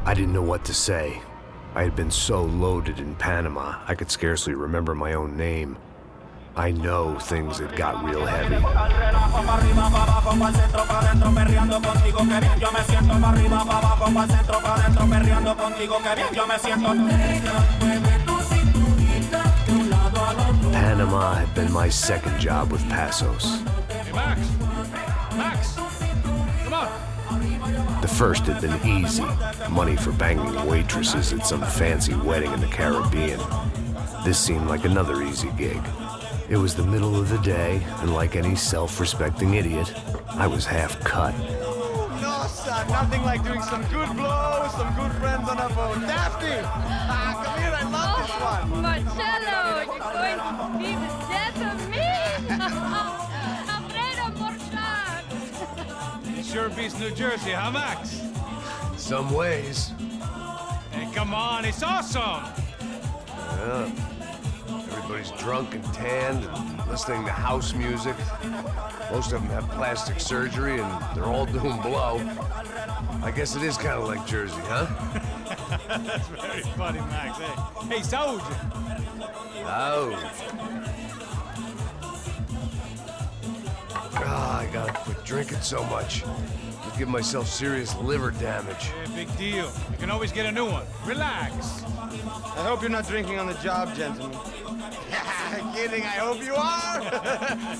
I didn't know what to say. I had been so loaded in Panama, I could scarcely remember my own name. I know things had got real heavy. Panama had been my second job with Passos. Hey, Max! Max! Come on! The first had been easy. Money for banging waitresses at some fancy wedding in the Caribbean. This seemed like another easy gig. It was the middle of the day, and like any self-respecting idiot, I was half cut. No, son, nothing like doing some good blows, some good friends on a boat. Daphne! Come here, I love this one. Marcello, you're going to be the death of me? Alfredo Morchat. It sure beats New Jersey, huh, Max? Some ways. Hey, come on, it's awesome! Yeah. Everybody's drunk and tanned and listening to house music. Most of them have plastic surgery and they're all doing blow. I guess it is kind of like Jersey, huh? That's very funny, Max. Hey, Saúde! Oh. Ah, I gotta quit drinking so much. I'll give myself serious liver damage. Yeah, big deal. You can always get a new one. Relax. I hope you're not drinking on the job, gentlemen. Kidding, I hope you are.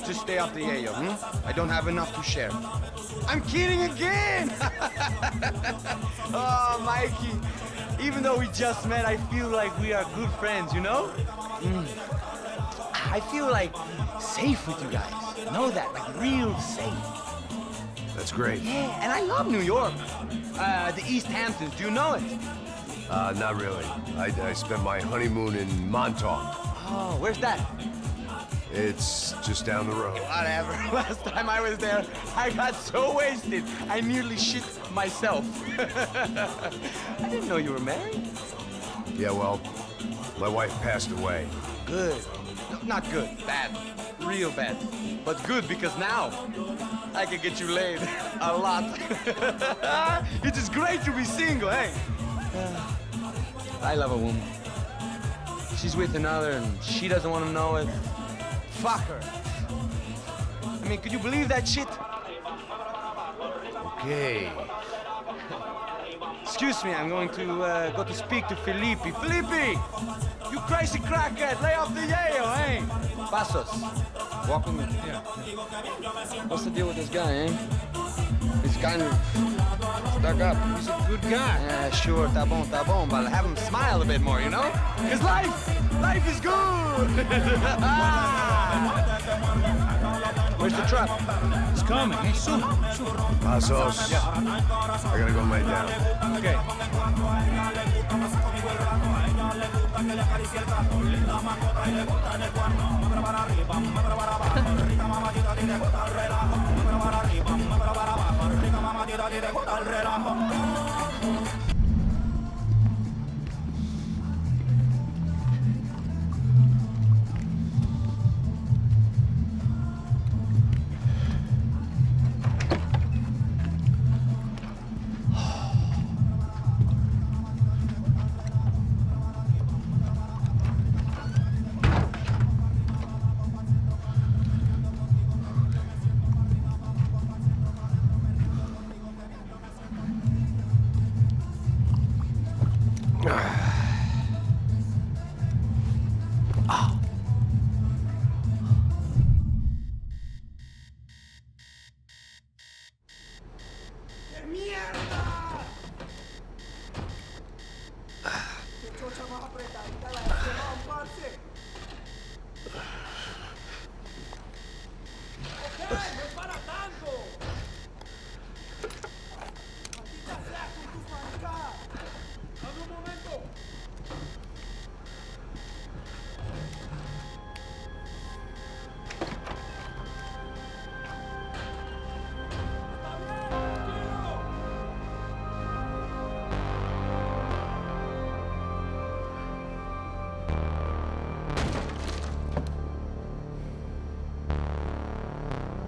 Just stay off the yayo, I don't have enough to share. I'm kidding again! Oh, Mikey, even though we just met, I feel like we are good friends, you know? I feel like safe with you guys. Know that, like real safe. That's great. Yeah, and I love New York. The East Hamptons, do you know it? Not really. I spent my honeymoon in Montauk. Oh, where's that? It's just down the road. Whatever. Last time I was there, I got so wasted, I nearly shit myself. I didn't know you were married. Yeah, well, my wife passed away. Good. No, not good. Bad. Real bad. But good because now I can get you laid a lot. It is great to be single, hey? I love a woman. She's with another and she doesn't want to know it. Fuck her. I mean, could you believe that shit? Okay. Excuse me, I'm going to go to speak to Felipe. Felipe! You crazy crackhead, lay off the yayo, eh? Passos, walk with me. Yeah. What's the deal with this guy, eh? He's kind of stuck up. He's a good guy. Yeah, sure, tá bom, but have him smile a bit more, you know? Because life is good! Where's the truck? It's coming. Hey, soon. Passos. Yeah. I gotta go lay down. Okay.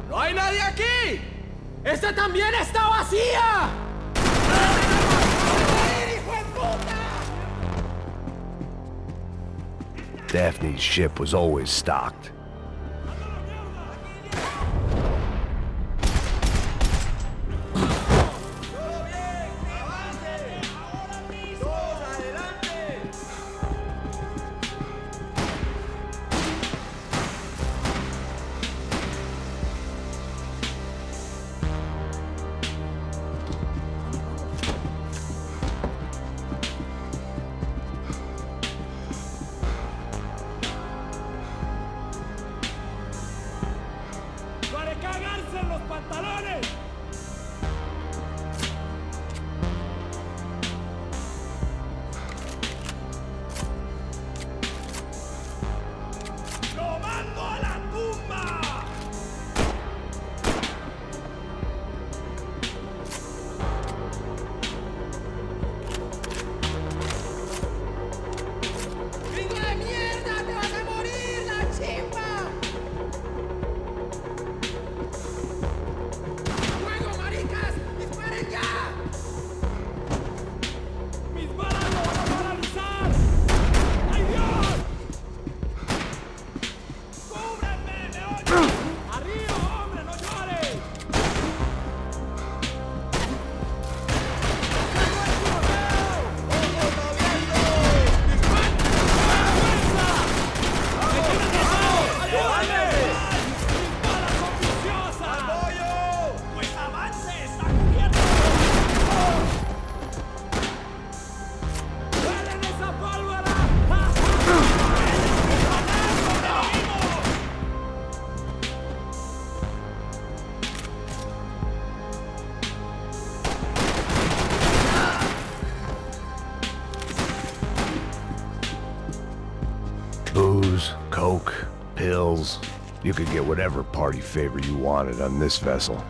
¡No hay nadie aquí! ¡Esta también está vacía! ¡Hijo Daphne's ship was always stocked. Booze, coke, pills. You could get whatever party favor you wanted on this vessel.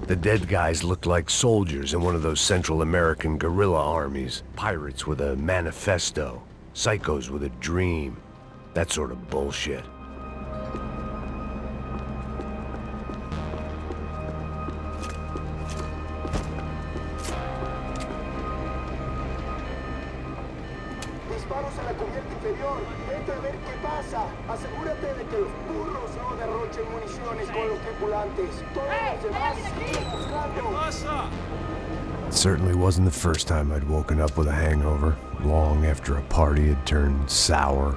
The dead guys looked like soldiers in one of those Central American guerrilla armies. Pirates with a manifesto. Psychos with a dream. That sort of bullshit. Disparos en la cubierta inferior. Vete a ver qué pasa. Asegúrate de que los burros no derrochen municiones con los tripulantes. Todos los demás siguen buscando. It certainly wasn't the first time I'd woken up with a hangover, long after a party had turned sour.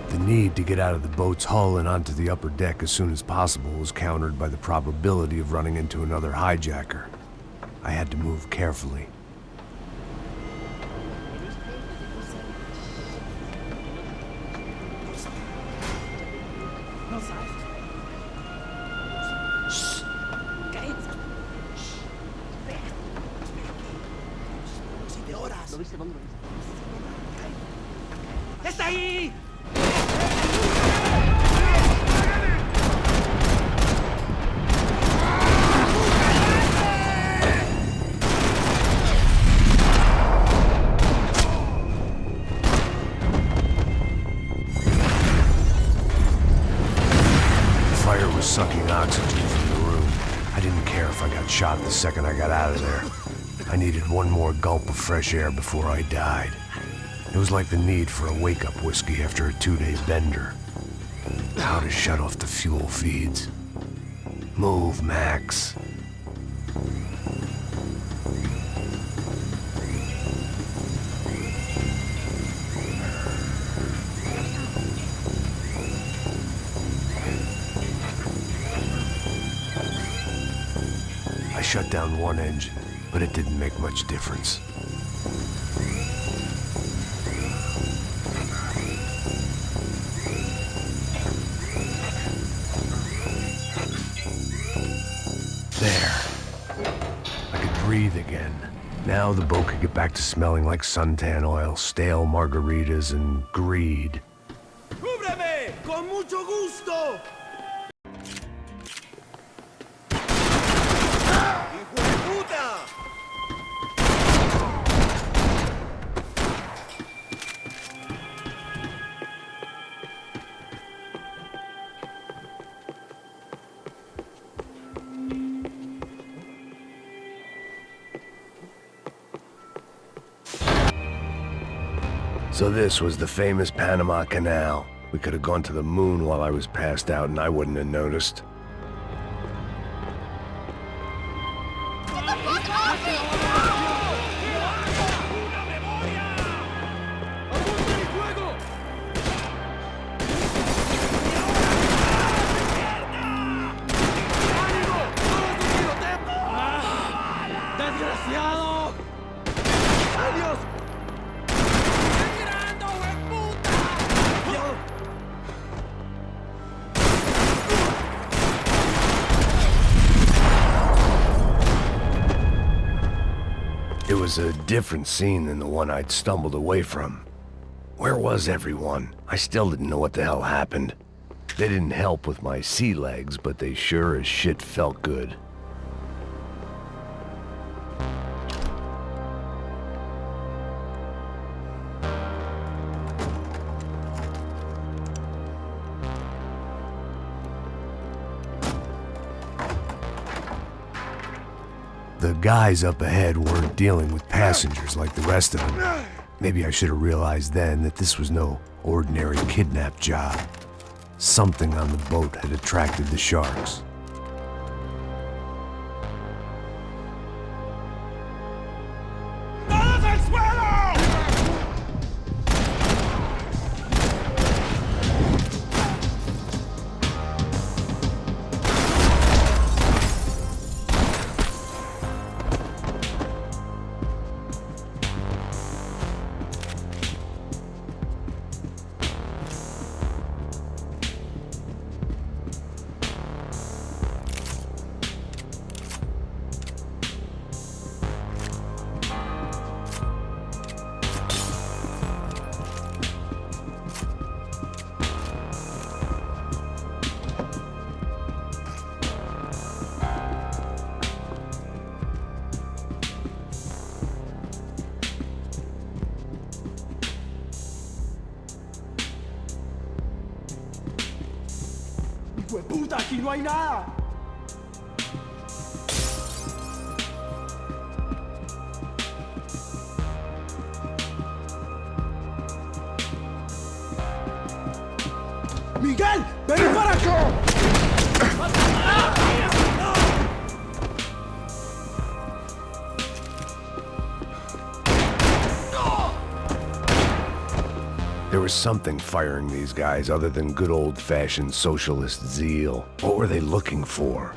The need to get out of the boat's hull and onto the upper deck as soon as possible was countered by the probability of running into another hijacker. I had to move carefully. ¡Está ahí! Fire was sucking oxygen from the room. I didn't care if I got shot the second I got out of there. I needed one more gulp of fresh air before I died. It was like the need for a wake-up whiskey after a 2-day bender. How to shut off the fuel feeds. Move, Max. I shut down one engine, but it didn't make much difference. breathe again. Now the boat could get back to smelling like suntan oil, stale margaritas, and greed. ¡Cúbreme! ¡Con mucho gusto! ¡Hijo de puta! So this was the famous Panama Canal. We could have gone to the moon while I was passed out and I wouldn't have noticed. ¡Desgraciado! ¡Adiós! It was a different scene than the one I'd stumbled away from. Where was everyone? I still didn't know what the hell happened. They didn't help with my sea legs, but they sure as shit felt good. The guys up ahead weren't dealing with passengers like the rest of them. Maybe I should have realized then that this was no ordinary kidnap job. Something on the boat had attracted the sharks. ¡Todos al suelo! ¡Puta, aquí no hay nada! ¡Miguel! ¡Ven para acá! There was something firing these guys other than good old-fashioned socialist zeal. What were they looking for?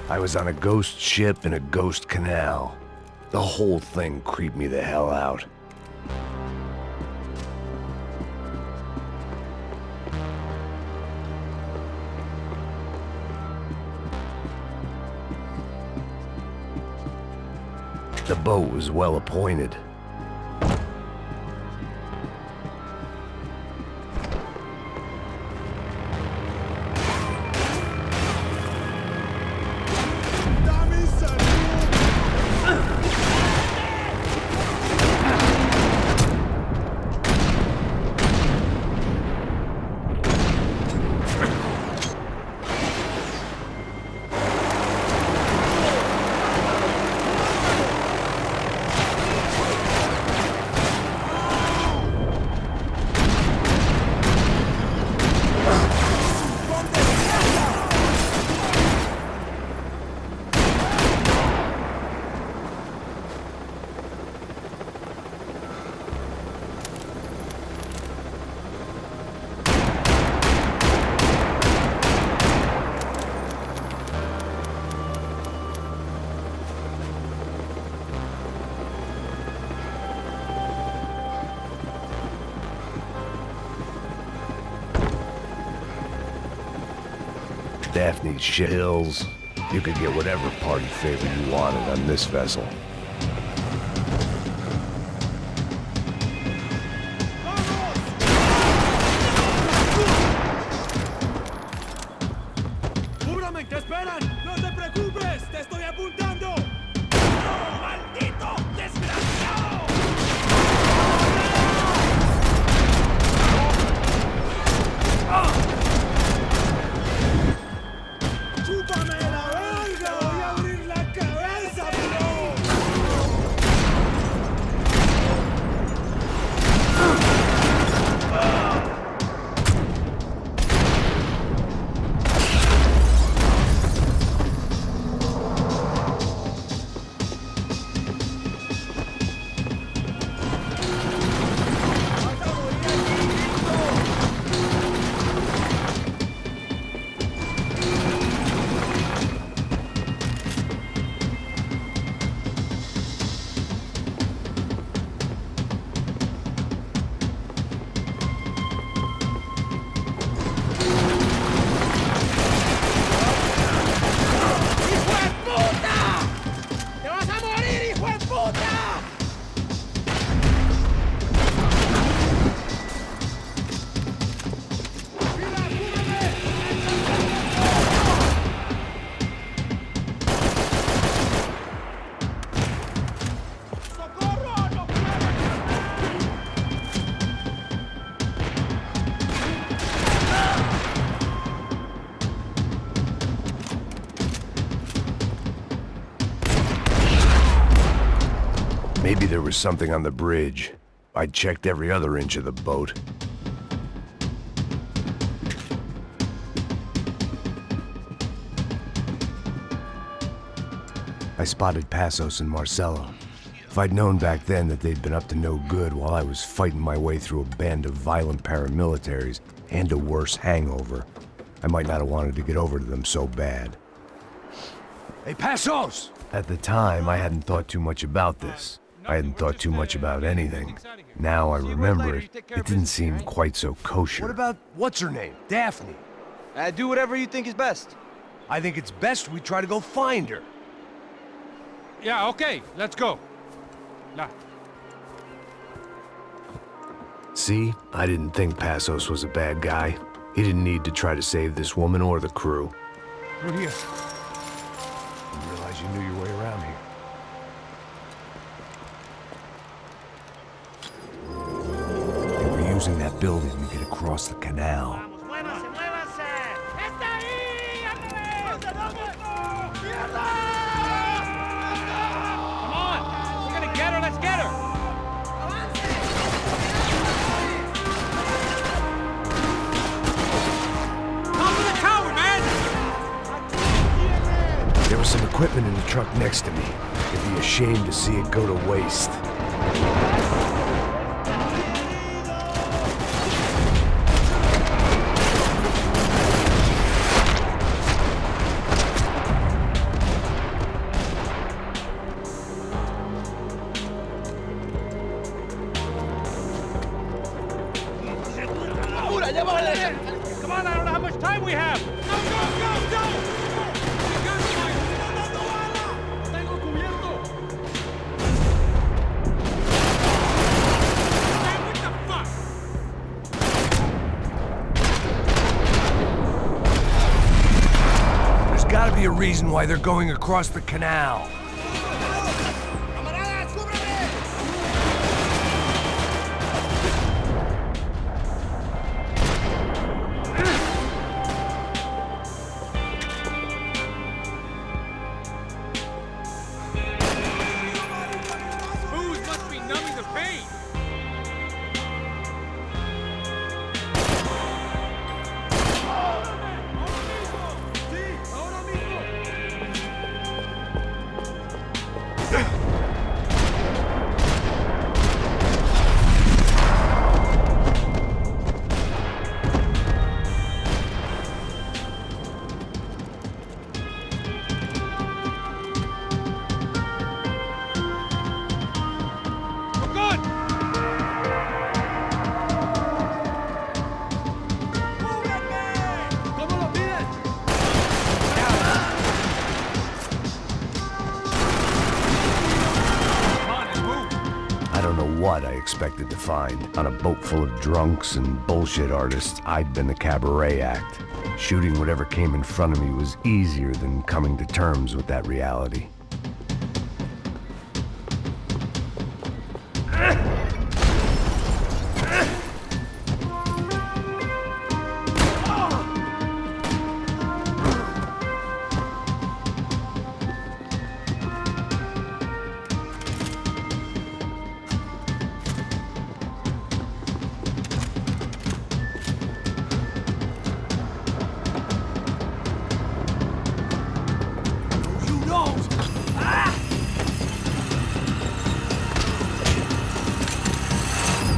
I was on a ghost ship in a ghost canal. The whole thing creeped me the hell out. The boat was well appointed. Daphne's shit hills. You could get whatever party favor you wanted on this vessel. ¡Cúbrame! ¡Te esperan! ¡No te preocupes! ¡Te estoy apuntando! ¡Maldito desgraciado! ¡Chúpame la verga! ¡Voy a abrir la cabeza, bro! Maybe there was something on the bridge. I checked every other inch of the boat. I spotted Passos and Marcelo. If I'd known back then that they'd been up to no good while I was fighting my way through a band of violent paramilitaries and a worse hangover, I might not have wanted to get over to them so bad. ¡Hey, Passos! At the time, I hadn't thought too much about this. I hadn't thought too much about anything. Now I remember it, it didn't seem quite so kosher. What about what's-her-name? Daphne. Do whatever you think is best. I think it's best we try to go find her. Yeah, okay, let's go. Nah. See, I didn't think Passos was a bad guy. He didn't need to try to save this woman or the crew. Through here. Didn't realize you knew your way around here. They were using that building to get across the canal. ¡Muévanse, muévanse! ¡Está ahí! Come on! We're gonna get her, let's get her! There was some equipment in the truck next to me. It'd be a shame to see it go to waste. Come on, I don't know how much time we have! Go, go, go, go! a reason why they're going across the canal. ¡Camaradas, cúbrame! Booze must be numbing the pain. ¡Sí, ahora mismo! We're good. ¡Cúbranme! ¿Cómo lo piden? Come on, let's move. I don't know what I expected to find. On a boat full of drunks and bullshit artists, I'd been the cabaret act. Shooting whatever came in front of me was easier than coming to terms with that reality. You don't!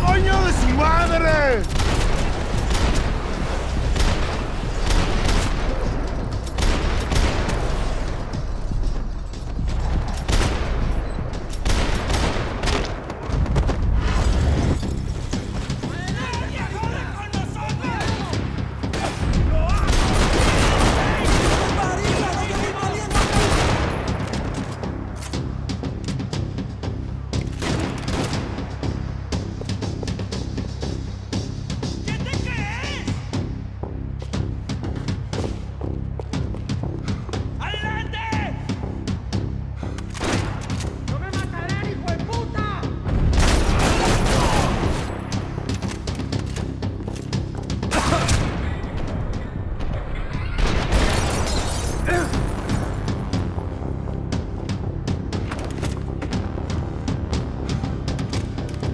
¡Coño de su madre! ¿Qué te crees? ¡Adelante! ¡No me matarán, hijo de puta!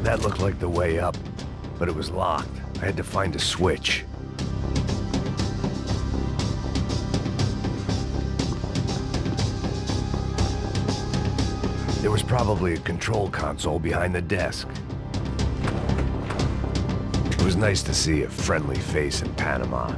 That looked like the way up, but it was locked. I had to find a switch. There was probably a control console behind the desk. It was nice to see a friendly face in Panama.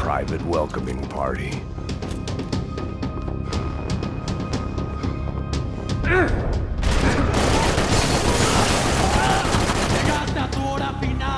private welcoming party. Llegaste a tu hora final.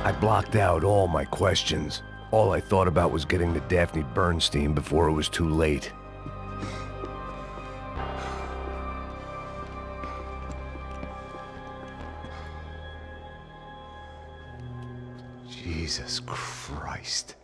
I blocked out all my questions. All I thought about was getting to Daphne Bernstein before it was too late. Jesus Christ.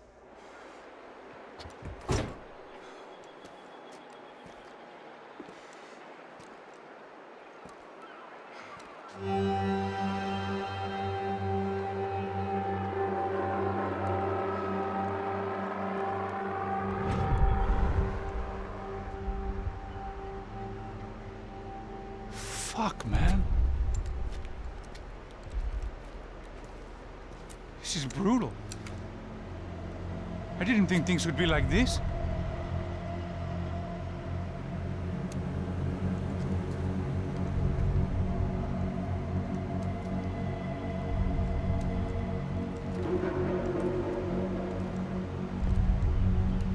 Fuck, man. This is brutal. I didn't think things would be like this.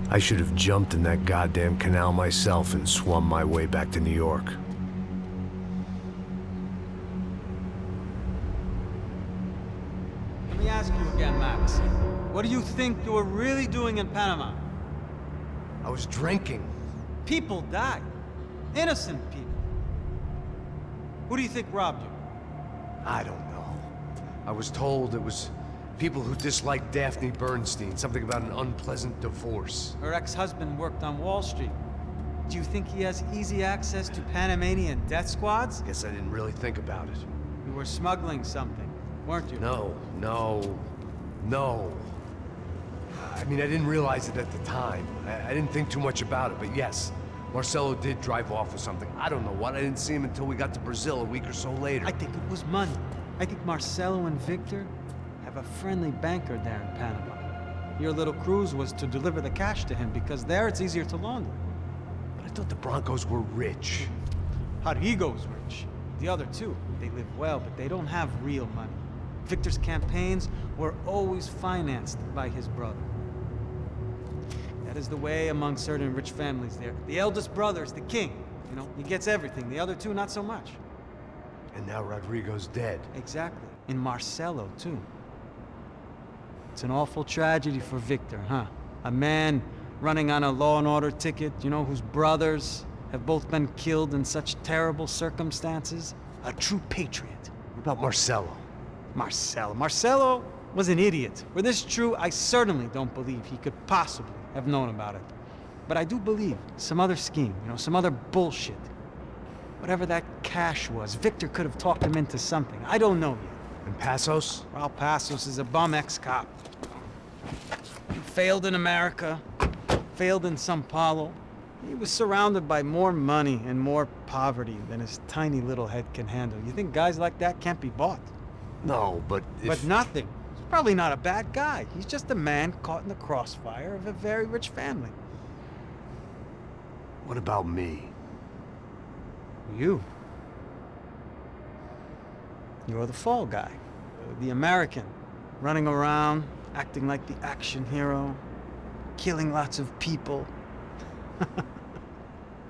I should have jumped in that goddamn canal myself and swum my way back to New York. Let me ask you again, Max. What do you think you were really doing in Panama? I was drinking. People died. Innocent people. Who do you think robbed you? I don't know. I was told it was people who disliked Daphne Bernstein, something about an unpleasant divorce. Her ex-husband worked on Wall Street. Do you think he has easy access to Panamanian death squads? Guess I didn't really think about it. You were smuggling something, weren't you? No. I mean, I didn't realize it at the time. I didn't think too much about it, but yes, Marcelo did drive off with something. I don't know what. I didn't see him until we got to Brazil a week or so later. I think it was money. I think Marcelo and Victor have a friendly banker there in Panama. Your little cruise was to deliver the cash to him because there it's easier to launder. But I thought the Broncos were rich. Rodrigo's rich. The other two, they live well, but they don't have real money. Victor's campaigns were always financed by his brother. That is the way among certain rich families there. The eldest brother is the king. You know, he gets everything. The other two, not so much. And now Rodrigo's dead. Exactly. And Marcelo, too. It's an awful tragedy for Victor, huh? A man running on a law and order ticket, you know, whose brothers have both been killed in such terrible circumstances. A true patriot. What about Marcelo? Marcelo was an idiot. Were this true, I certainly don't believe he could possibly have known about it. But I do believe some other scheme, you know, some other bullshit. Whatever that cash was, Victor could have talked him into something. I don't know yet. And Passos? Raul Passos is a bum ex-cop. He failed in America, failed in Sao Paulo. He was surrounded by more money and more poverty than his tiny little head can handle. You think guys like that can't be bought? No, but if... But nothing. He's probably not a bad guy. He's just a man caught in the crossfire of a very rich family. What about me? You. You're the fall guy. The American. Running around, acting like the action hero. Killing lots of people.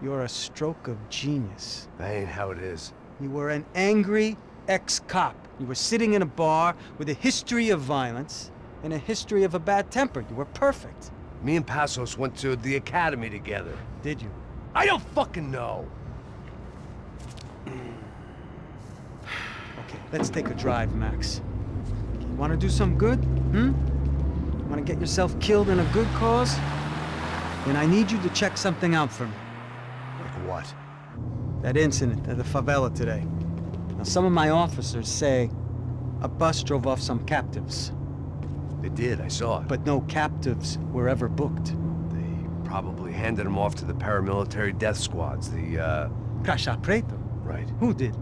You're a stroke of genius. That ain't how it is. You were an angry ex-cop. You were sitting in a bar with a history of violence and a history of a bad temper. You were perfect. Me and Passos went to the academy together. Did you? I don't fucking know. Okay, let's take a drive, Max. Want to do some good? Want to get yourself killed in a good cause? Then I need you to check something out for me. Like what? That incident at the favela today. Now, some of my officers say a bus drove off some captives, They did, I saw it. but no captives were ever booked. They probably handed them off to the paramilitary death squads, the, Caixa Preto? Right. Who did?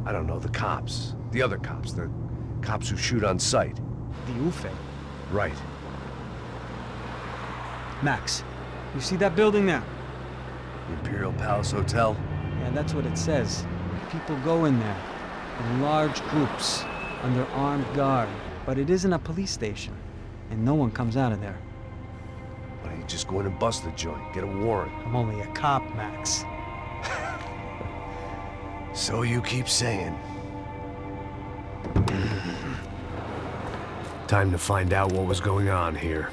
I don't know, the cops. The other cops, the cops who shoot on sight. The UFE. Right. Max, you see that building there? The Imperial Palace Hotel? Yeah, that's what it says. People go in there in large groups under armed guard. But it isn't a police station, and no one comes out of there. Why don't you just go in and bust the joint, get a warrant? I'm only a cop, Max. So you keep saying. Time to find out what was going on here.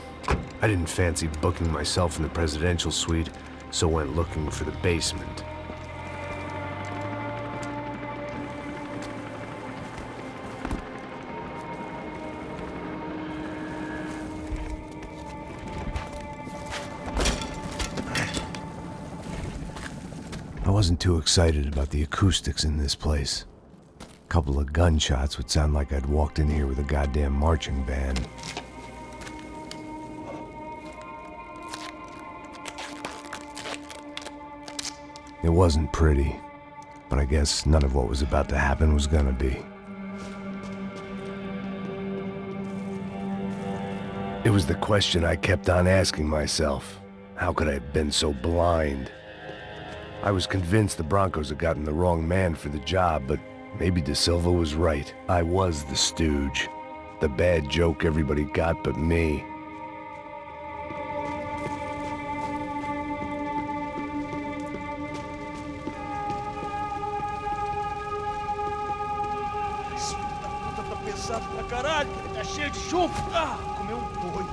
I didn't fancy booking myself in the presidential suite, so went looking for the basement. I wasn't too excited about the acoustics in this place. A couple of gunshots would sound like I'd walked in here with a goddamn marching band. It wasn't pretty, but I guess none of what was about to happen was gonna be. It was the question I kept on asking myself. How could I have been so blind? I was convinced the Broncos had gotten the wrong man for the job, but maybe De Silva was right. I was the stooge. The bad joke everybody got but me. Puta, tá pesado pra caralho, tá cheio de chumbo. Comeu boi.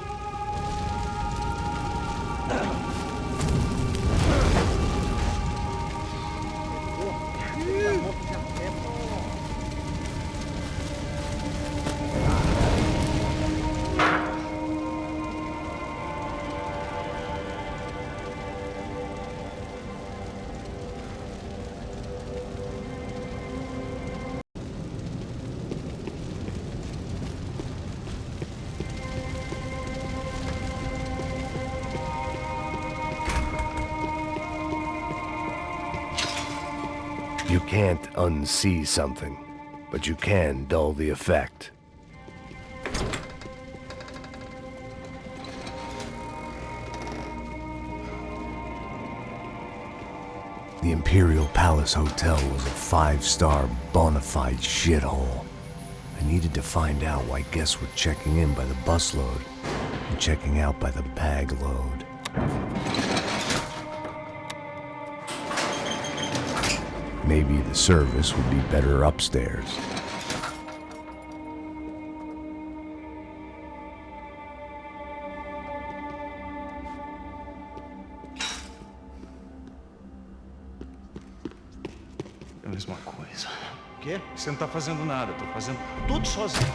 You can't unsee something, but you can dull the effect. The Imperial Palace Hotel was a 5-star bona fide shithole. I needed to find out why guests were checking in by the busload and checking out by the bag load. Maybe the service would be better upstairs. É a mesma coisa. O quê? Você não tá fazendo nada, eu tô fazendo tudo sozinho.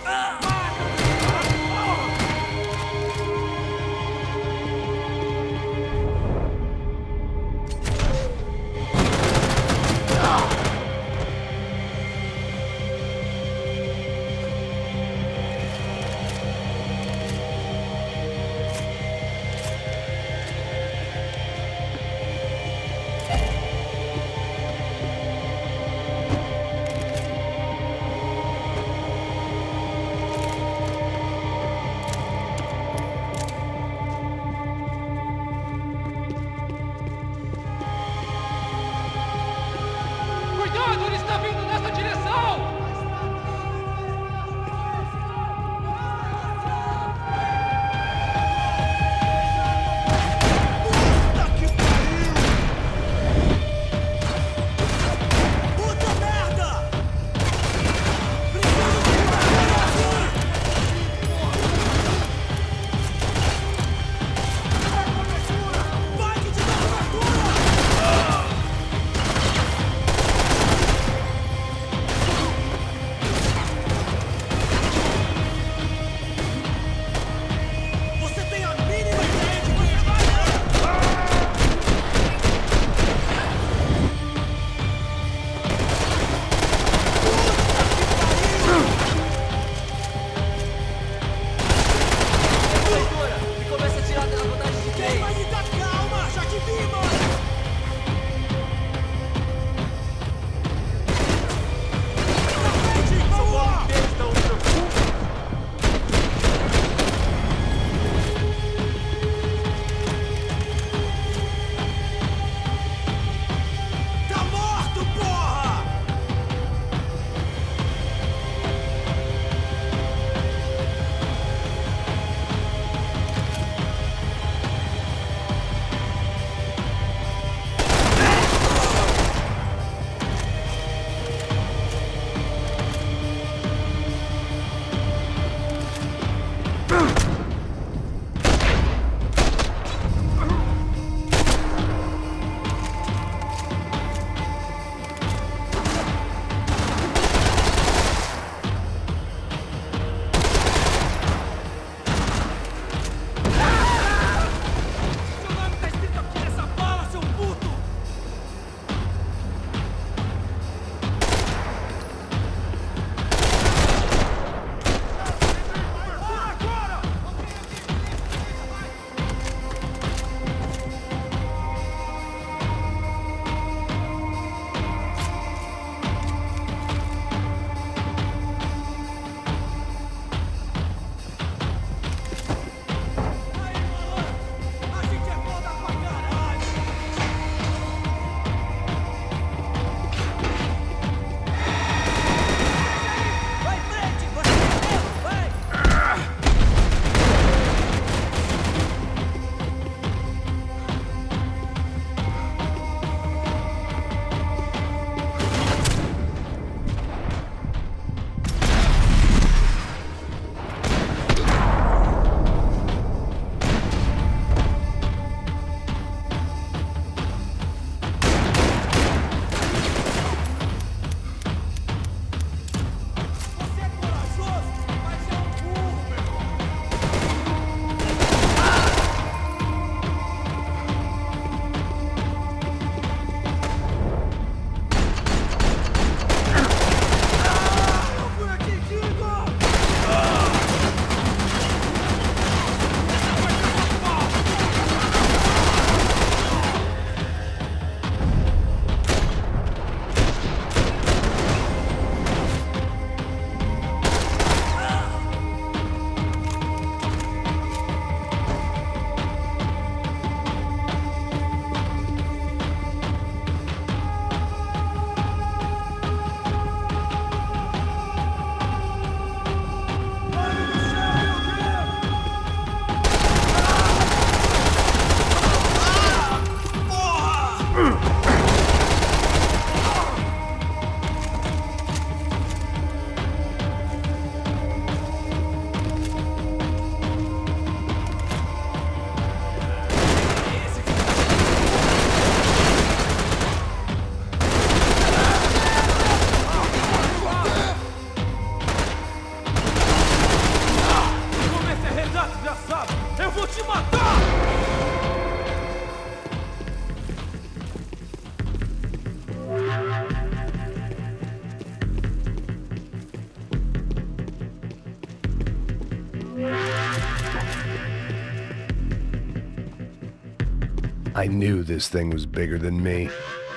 I knew this thing was bigger than me,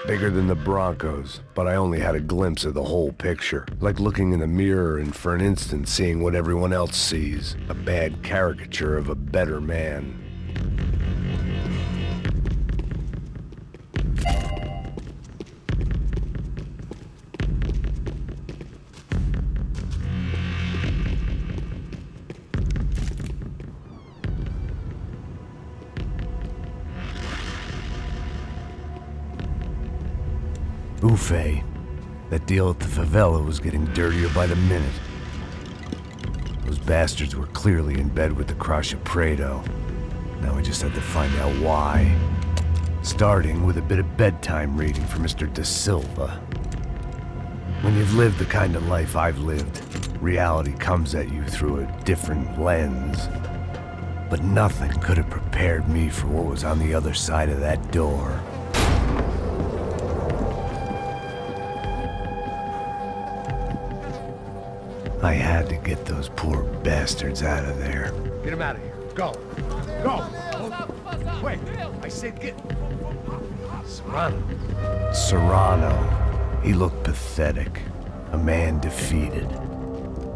bigger than the Broncos, but I only had a glimpse of the whole picture, like looking in the mirror and for an instant seeing what everyone else sees, a bad caricature of a better man. Ufe, that deal at the favela was getting dirtier by the minute. Those bastards were clearly in bed with the Crusher Prado. Now we just had to find out why. Starting with a bit of bedtime reading for Mr. Da Silva. When you've lived the kind of life I've lived, reality comes at you through a different lens. But nothing could have prepared me for what was on the other side of that door. I had to get those poor bastards out of there. Get him out of here. Go. Go. Wait. I said get... Serrano. Serrano. He looked pathetic. A man defeated.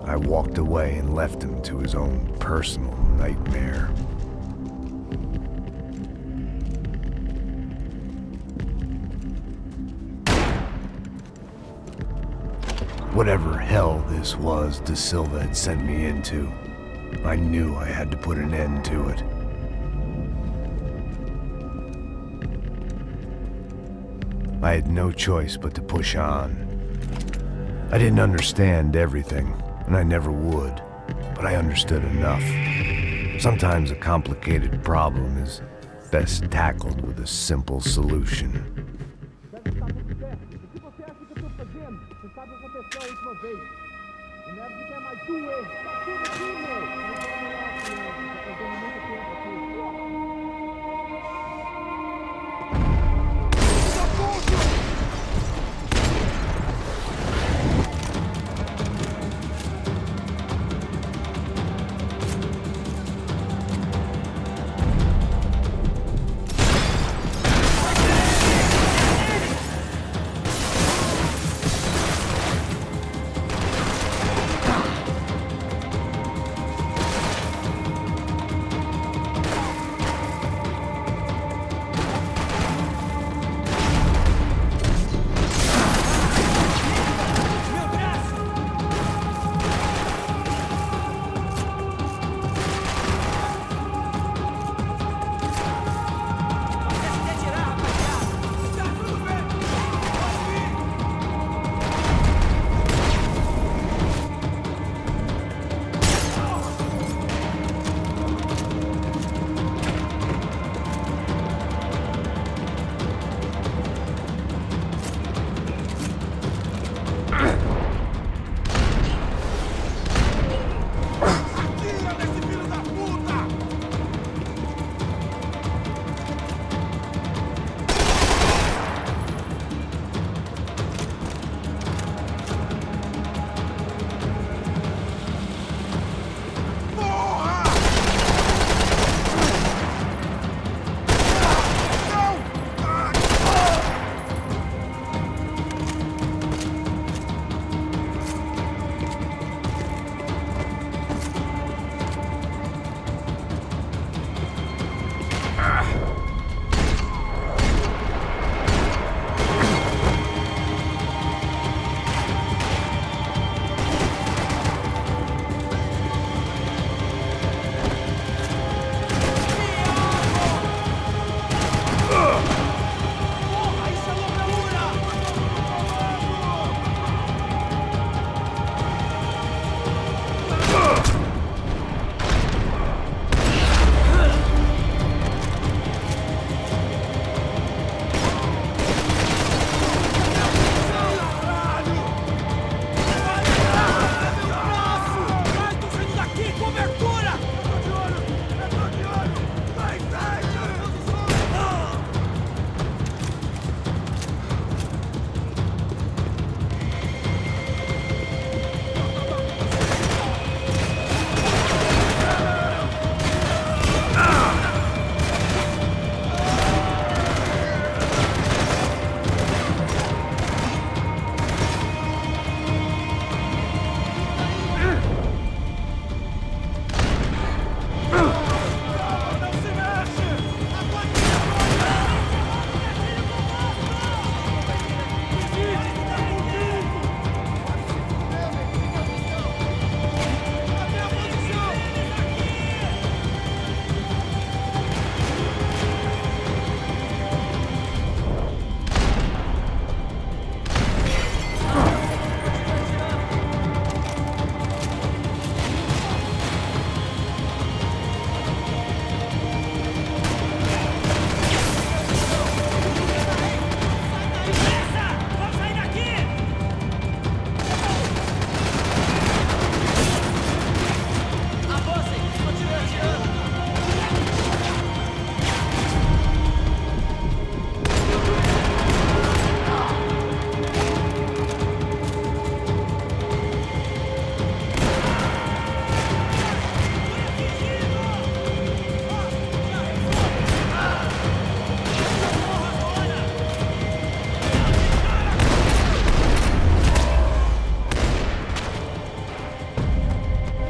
I walked away and left him to his own personal nightmare. Whatever hell this was Da Silva had sent me into, I knew I had to put an end to it. I had no choice but to push on. I didn't understand everything, and I never would, but I understood enough. Sometimes a complicated problem is best tackled with a simple solution.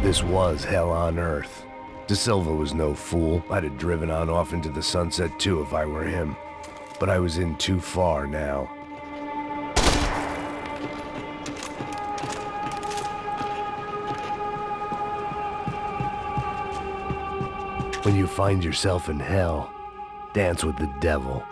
This was hell on earth. De Silva was no fool. I'd have driven on off into the sunset too if I were him. But I was in too far now. When you find yourself in hell, dance with the devil.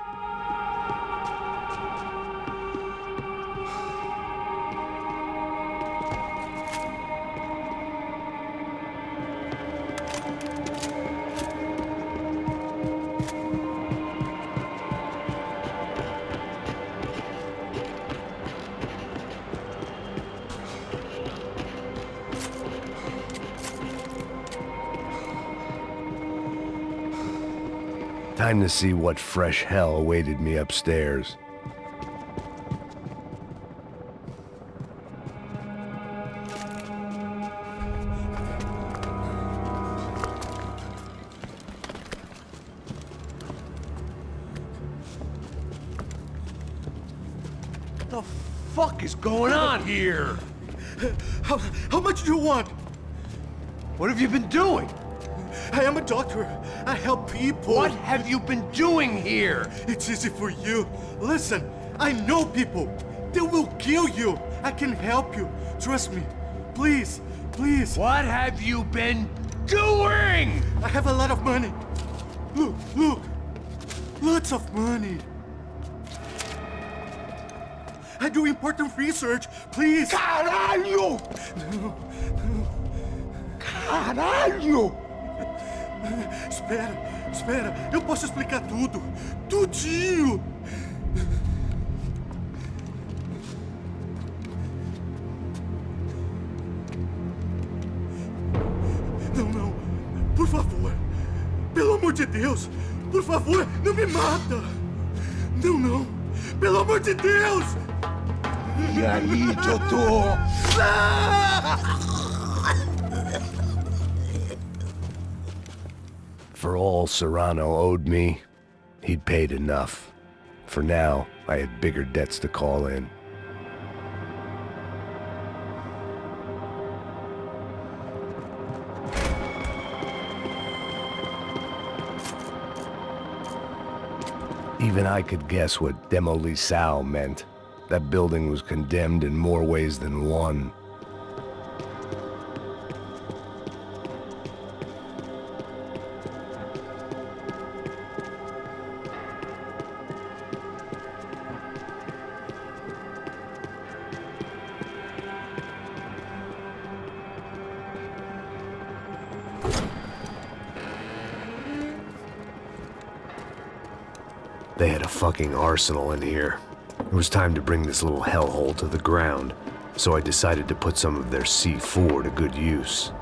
Time to see what fresh hell awaited me upstairs. What the fuck is going on here? How much do you want? What have you been doing? I am a doctor. I help people. What have you been doing here? It's easy for you. Listen, I know people. They will kill you. I can help you. Trust me. Please, please. What have you been doing? I have a lot of money. Look, look. Lots of money. I do important research. Please. Caralho! No, no. Caralho! Espera, espera. Eu posso explicar tudo. Tudinho. Não, não. Por favor. Pelo amor de Deus. Por favor, não me mata. Não, não. Pelo amor de Deus. E aí, doutor? For all Serrano owed me, he'd paid enough. For now, I had bigger debts to call in. Even I could guess what demolição meant. That building was condemned in more ways than one. They had a fucking arsenal in here. It was time to bring this little hellhole to the ground, so I decided to put some of their C4 to good use.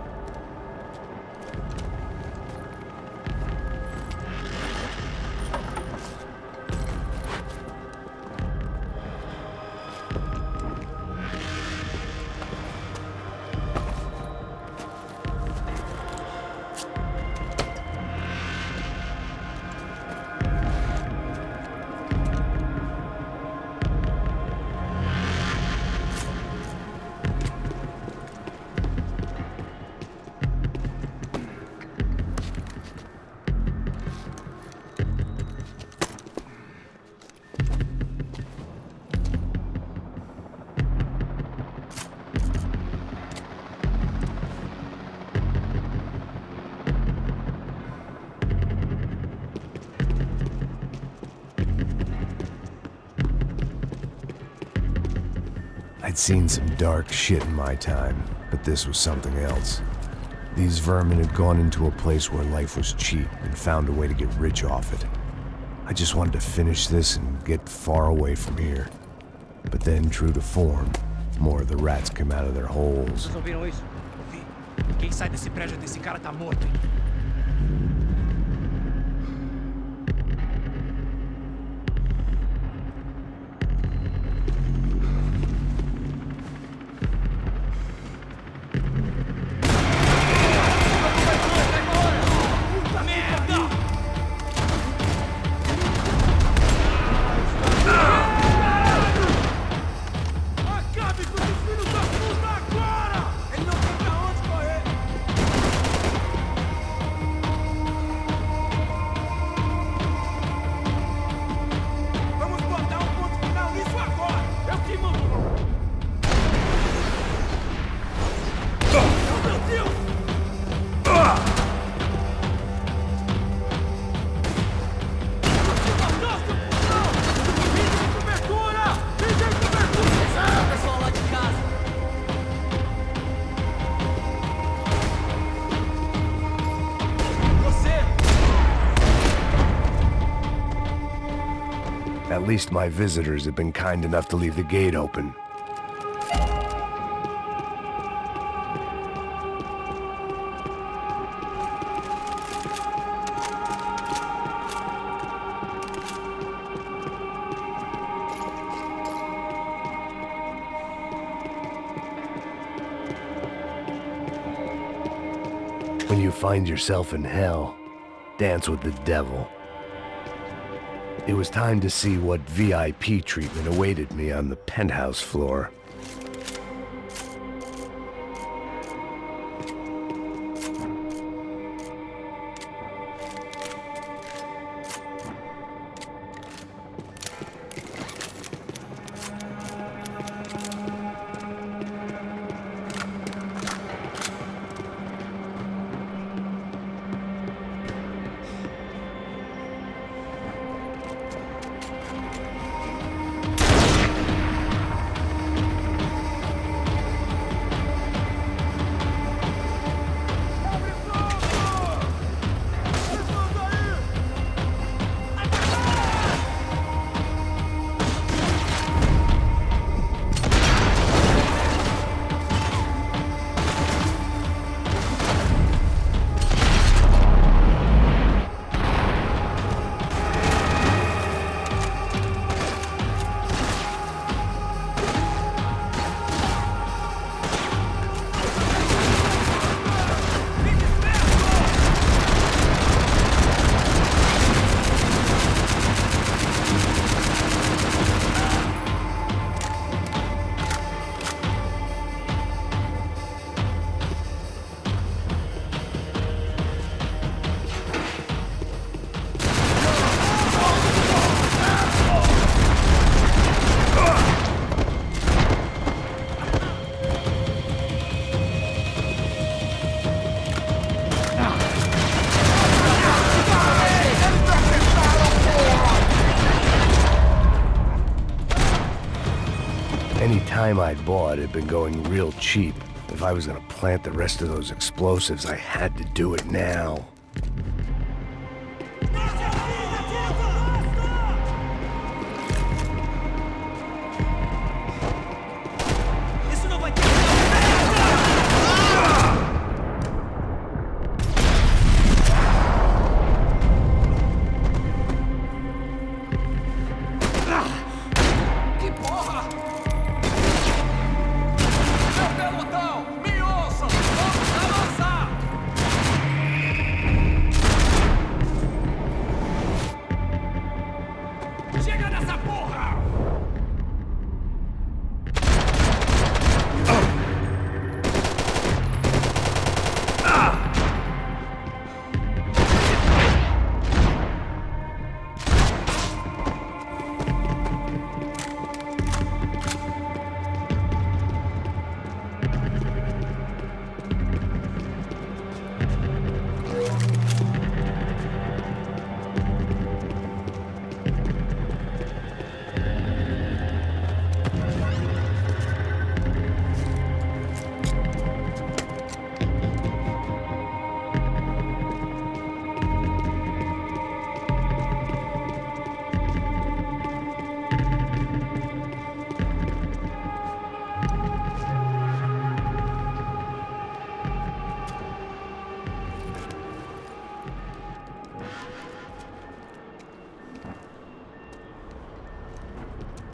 I'd seen some dark shit in my time, but this was something else. These vermin had gone into a place where life was cheap and found a way to get rich off it. I just wanted to finish this and get far away from here. But then, true to form, more of the rats came out of their holes. Vocês ouviram isso? Ouvi. Quem sai desse prédio desse cara tá morto, hein? At least my visitors have been kind enough to leave the gate open. When you find yourself in hell, dance with the devil. It was time to see what VIP treatment awaited me on the penthouse floor. Any time I'd bought had been going real cheap. If I was gonna plant the rest of those explosives, I had to do it now.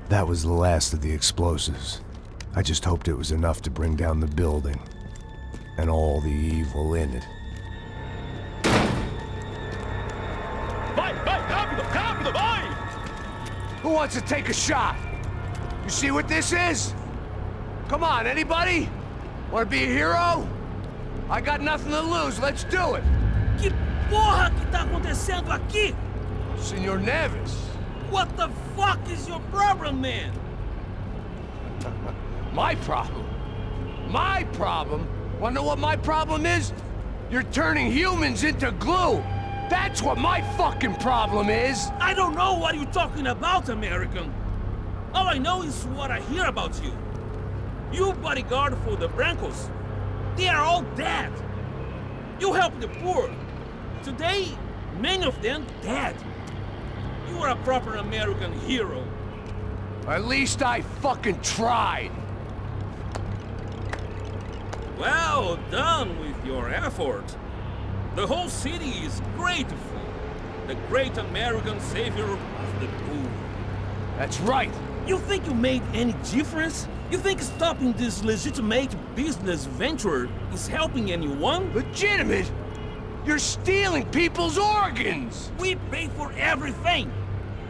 That was the last of the explosives. I just hoped it was enough to bring down the building and all the evil in it. Vai, vai, rápido, rápido, vai! Who wants to take a shot? You see what this is? Come on, anybody? Want to be a hero? I got nothing to lose, let's do it! Que porra que tá acontecendo aqui? Senor Neves. What the fuck is your problem, man? My problem? My problem? Wanna know what my problem is? You're turning humans into glue! That's what my fucking problem is! I don't know what you're talking about, American. All I know is what I hear about you. You bodyguard for the Brancos. They are all dead. You help the poor. Today, many of them dead. You are a proper American hero. At least I fucking tried. Well done with your effort. The whole city is grateful. The great American savior of the poor. That's right. You think you made any difference? You think stopping this legitimate business venture is helping anyone? Legitimate? You're stealing people's organs! We pay for everything.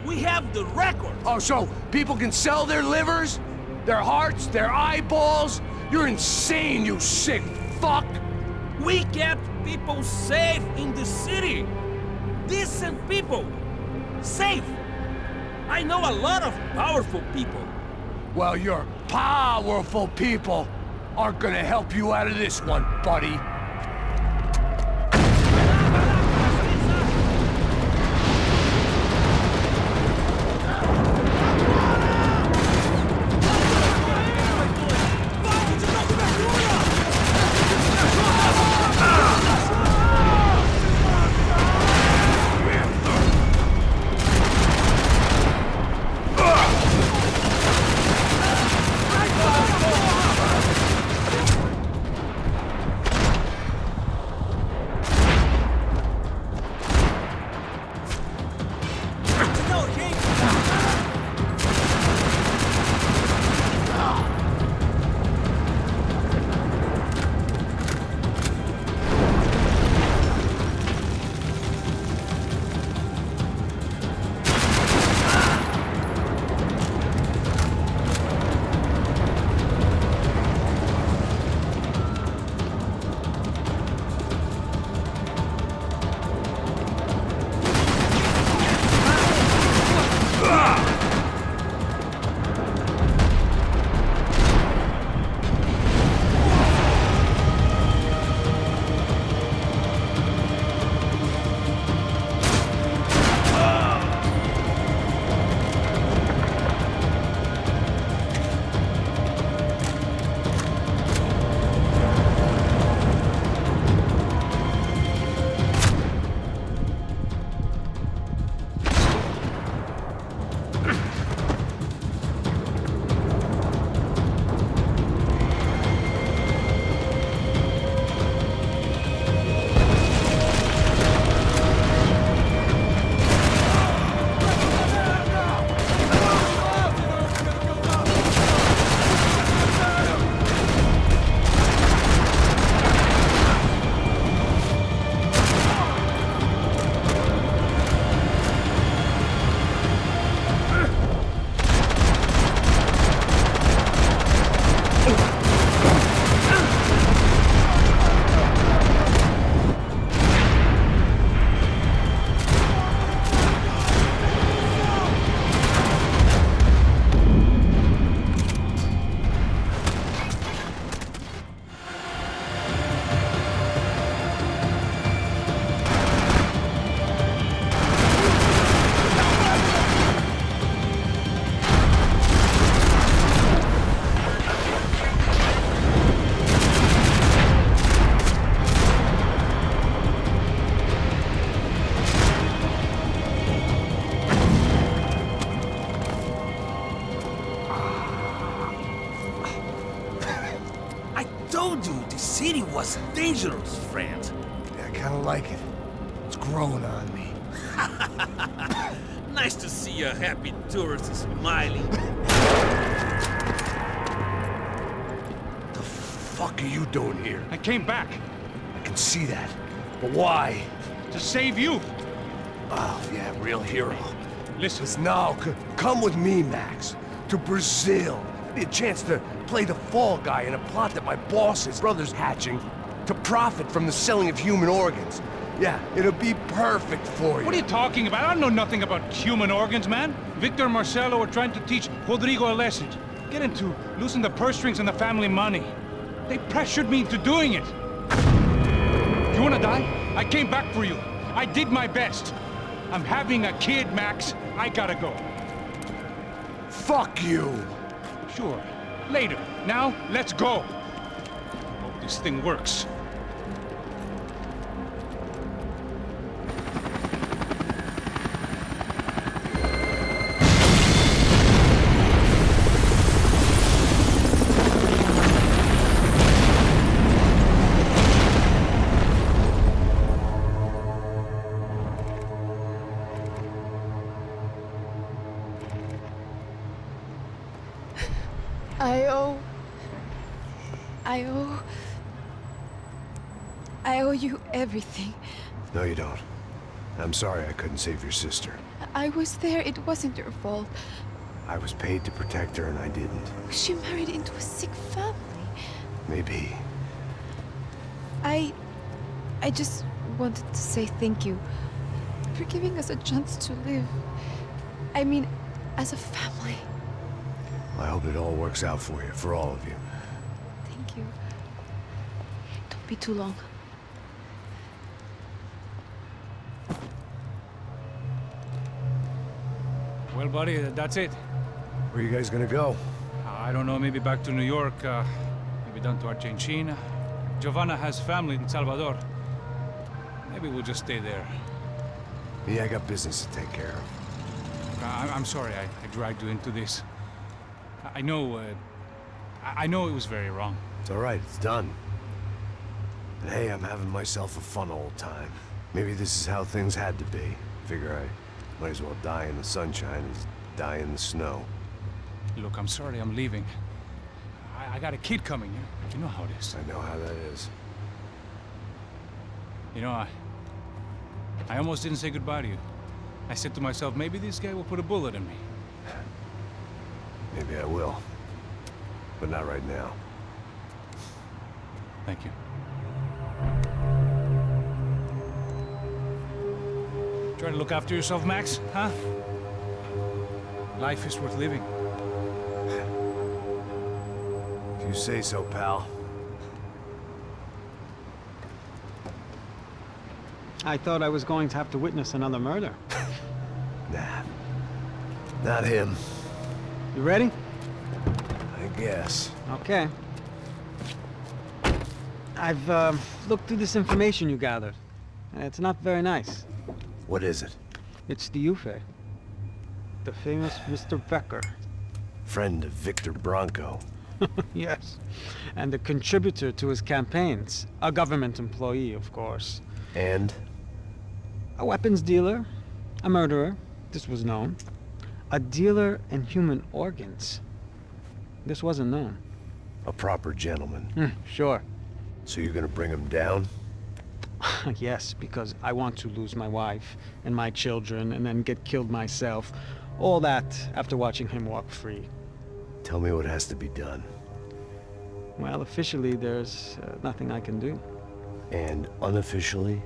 We have the record. Oh, so people can sell their livers? Their hearts? Their eyeballs? You're insane, you sick fuck! We kept people safe in the city. Decent people. Safe. I know a lot of powerful people. Well, your powerful people aren't gonna help you out of this one, buddy. city was dangerous, friend. Yeah, I kinda like it. It's growing on me. Nice to see a happy tourist smiling. The fuck are you doing here? I came back I can see that. But why? to save you. Oh, yeah, real hero. Listen, Listen, now, come with me, Max. To Brazil. Be a chance to play the fall guy in a plot that my boss's brother's hatching to profit from the selling of human organs. Yeah, it'll be perfect for you. what are you talking about? I don't know nothing about human organs, man. Victor and Marcelo were trying to teach Rodrigo a lesson. Get him to loosen the purse strings and the family money. They pressured me into doing it. You wanna die? I came back for you. I did my best. I'm having a kid, Max. I gotta go. Fuck you! Sure. Later. Now, let's go. Hope this thing works. I owe you everything. No, you don't. I'm sorry I couldn't save your sister. I was there. It wasn't your fault. I was paid to protect her and I didn't. She married into a sick family. Maybe. I just wanted to say thank you for giving us a chance to live. I mean, as a family. I hope it all works out for you, for all of you. Thank you. Don't be too long. Well, buddy, that's it. Where are you guys gonna go? I don't know, maybe back to New York, maybe down to Argentina. Giovanna has family in Salvador. Maybe we'll just stay there. Yeah, I got business to take care of. I'm sorry I dragged you into this. I know it was very wrong. It's all right, it's done. And hey, I'm having myself a fun old time. Maybe this is how things had to be. Figure I might as well die in the sunshine as die in the snow. Look, I'm sorry I'm leaving. I got a kid coming, you know how it is. I know how that is. You know, I almost didn't say goodbye to you. I said to myself, maybe this guy will put a bullet in me. Maybe I will. But not right now. Thank you. Try to look after yourself, Max, huh? Life is worth living. If you say so, pal. I thought I was going to have to witness another murder. Nah. Not him. You ready? I guess. Okay. I've looked through this information you gathered, and it's not very nice. What is it? It's the Ufe. The famous Mr. Becker. Friend of Victor Bronco. Yes. And a contributor to his campaigns. A government employee, of course. And? A weapons dealer. A murderer. This was known. A dealer in human organs. This wasn't known. A proper gentleman. Sure. So you're gonna bring him down? Yes, because I want to lose my wife and my children and then get killed myself. All that after watching him walk free. Tell me what has to be done. Well, officially, there's nothing I can do. And unofficially?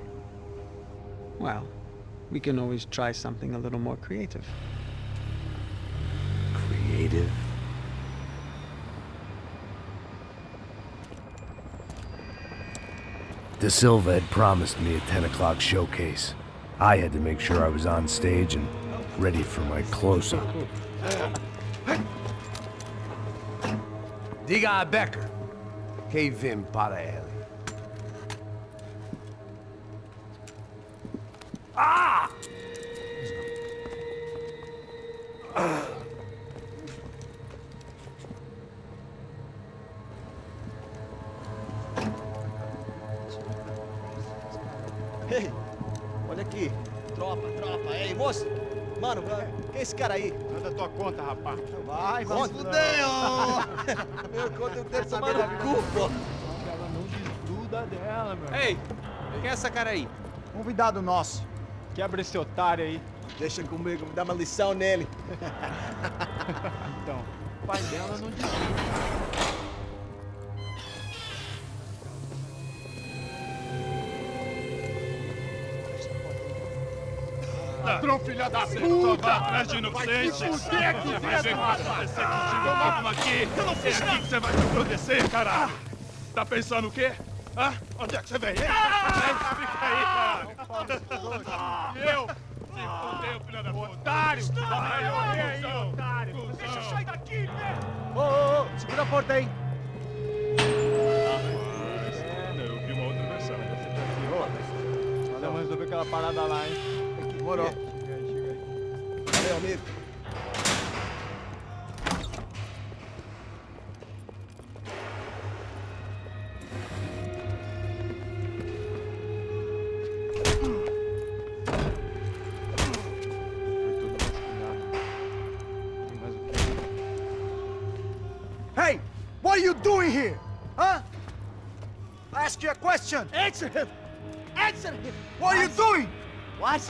Well, we can always try something a little more creative. Creative? De Silva had promised me a 10 o'clock showcase. I had to make sure I was on stage and ready for my close-up. Diga a Becker. Que vim para ele. Ah! Ei, olha aqui. Tropa, ei, moço. Mano, quem é esse cara aí? Manda tua conta, rapaz. Vai, fudeu! Meu conta eu quero tomar no cu, pô. Ela não desgruda dela, meu. Ei, quem é essa cara aí? Convidado nosso. Quebra esse otário aí. Deixa comigo, me dá uma lição nele. Então, o pai dela não desgruda. Ladrão, filha da puta! Vai atrás de inocente! Vai ver o que vai acontecer contigo mesmo aqui! Eu não fiz nada! Aqui que você vai me proteger, caralho! Tá pensando o quê? Hã? Onde é que você vem? Fica aí, caralho! E eu? Se fodeu, filha da puta! Otário! Vai, aí, otário! Deixa eu sair daqui, né? Ô, segura a porta aí. Eu vi uma outra versão. Vamos resolver aquela parada lá, hein? Demorou. Chega aí. Valeu, amigo. Hey! What are you doing here? Huh? I ask you a question. Answer him! Answer him! What are you doing? What?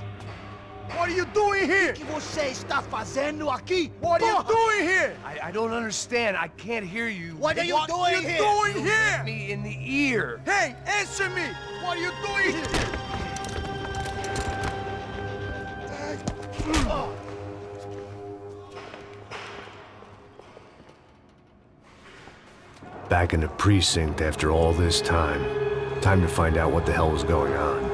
What are you doing here? O que você está fazendo aqui? What are you Porra! doing here? I don't understand. I can't hear you. What are you What are doing you here? doing Hit here? me in the ear. Hey, answer me! What are you doing here? Back in the precinct after all this time. Time to find out what the hell was going on.